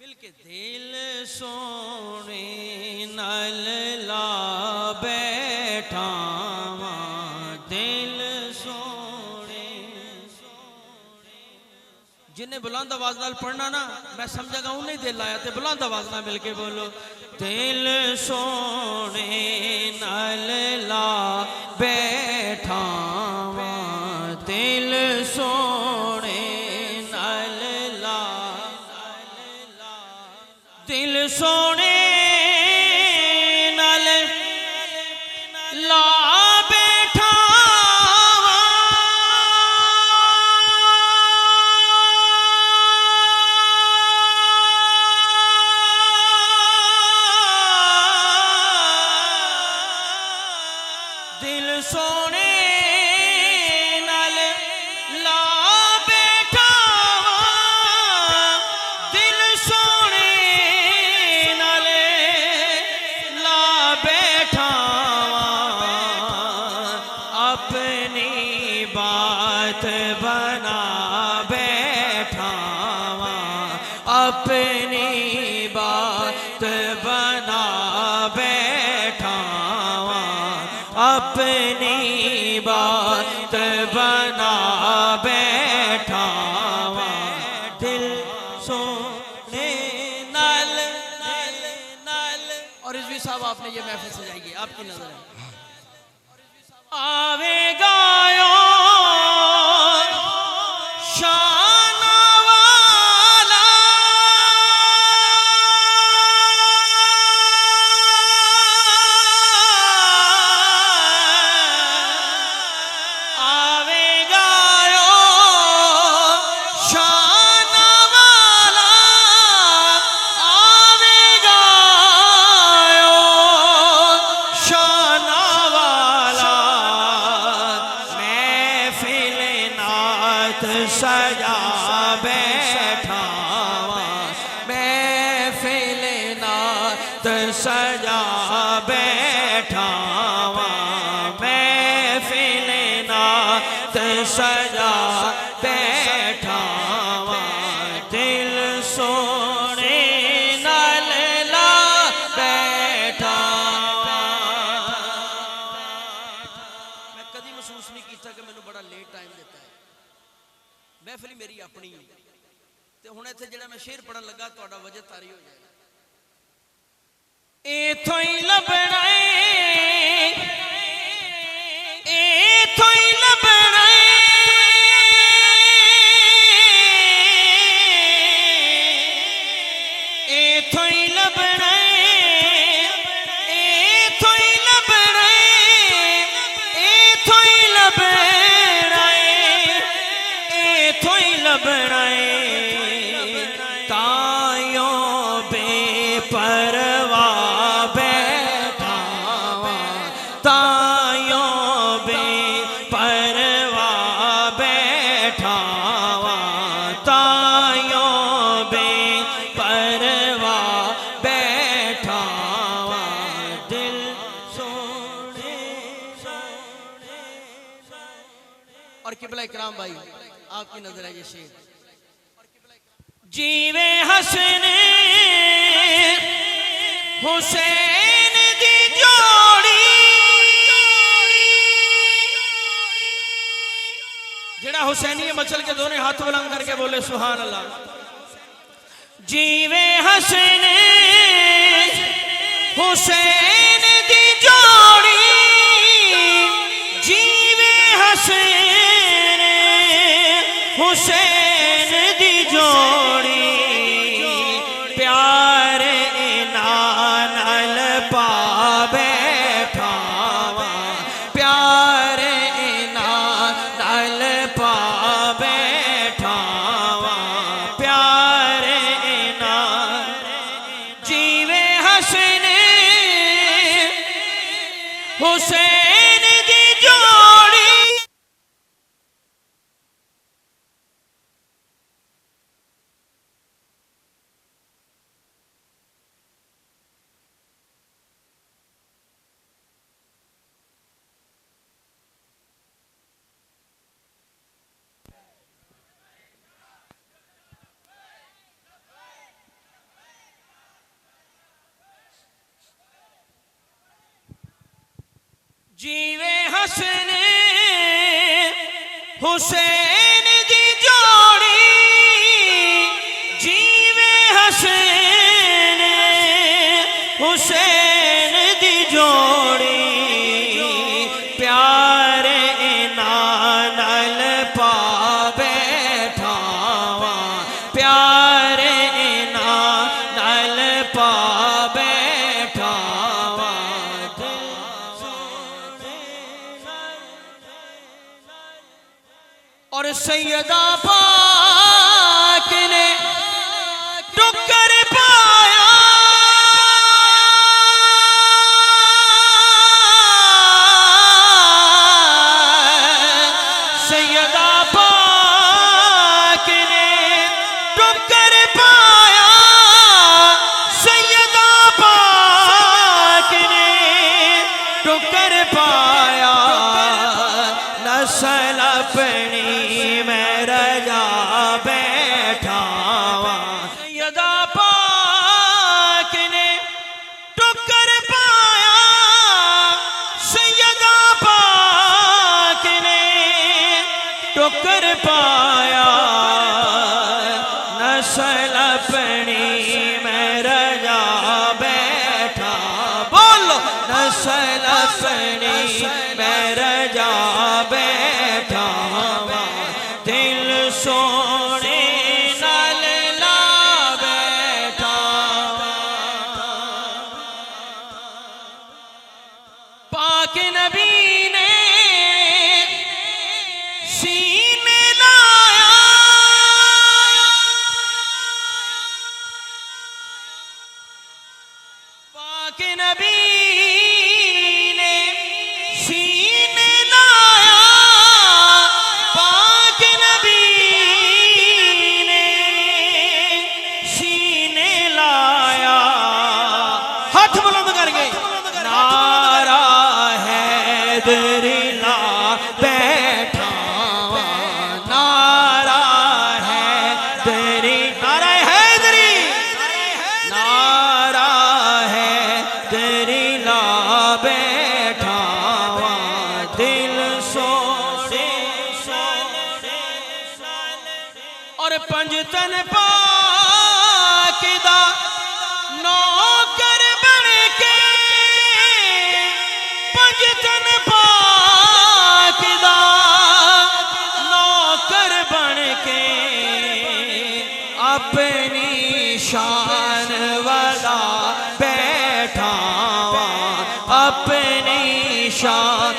मिलके दिल सोने नल ला बैठा दिल सोने जिन्हें बुलंद आवाज नाल पढ़ना ना मैं समझागा उन्हें दिल आया ते बुलंद आवाज नाल मिलके बोलो दिल सोने नल ला बैठा दिल सोने नल ला दिल सोने नल ला बैठा दिल सोने नल ला बैठा दिल सोने नल ला बैठा अपनी बात बना बैठा अपनी बात बना बैठा अपनी बात बना बैठा दिल सोने नल नल नल। और रिजवी साहब आपने ये महफिल सजाई है, आपकी नजर है आवेगा सजा बैठा महफिल नात सजा बैठा महफिल नात सजा बैठा दिल सोने नल ला बैठा। मैं कभी महसूस नहीं किया कि मैंने बड़ा लेट टाइम देता है महफिल मेरी अपनी ते हुण इत्थे जेड़ा मैं शेर पढ़न लगा तुहाडा वजह तारी हो जाएगा इथों ही लभना इथों ही लभना इथों ही लभना इथों ही लभना इथों ही लभना इथों ही लभना तायों बेपरवाह बैठा तायों बेपरवाह बैठा तायों बेपरवाह बैठा दिल सोने। और किबला इकराम भाई आपकी नजर है ये शेर जीवे हसन हुसैन दी जोड़ी जेड़ा हुसैनी मचल के दोनों हाथ बुलंद करके बोले सुभान अल्लाह जीवे हसन हुसैन दी जोड़ी जीवे हसन हुसैन दी जोड़ी प्यार नाल पा बैठा प्यार नाल पा बैठा प्यार नाल जीवे हसन हुसैन दी जोड़ी जीवे हसन हुसैन दी जोड़ी, जीवे हसन हुसैन दी जोड़ी, प्यारे नाल पा बैठावा, प्यारे नाल पा बैठावा। और सैयदा पाक ने टुक्कर पाया, सैयदा पाक ने टुक्कर पाया, सैयदा पाक ने टुक्कर पाया। नस्ल अपनी मैं रजा बैठावा, सैयदा पाक ने टुक्कर पाया, सैयदा पाक ने टुक्कर पाया। नस्ल अपनी मैं रजा बैठा, बोलो नस्ल अपनी मैं रजा बैठा। दिल सोने नाल ला बैठा, पाक नबी ने सीने लाया, पाक नबी ने सीने लाया, पाक नबी ने सीने लाया। हाथ बुलंद करके नारा हैदरी ला बैठा, नारा हैदरी, नारा हैदरी, नारा हैदरी ला बैठा। दिल सोने और पंजतन पाक दा नौकर बन के, पंजतन पाक दा नौकर बन के, अपनी शान वाला बैठा, अपनी शान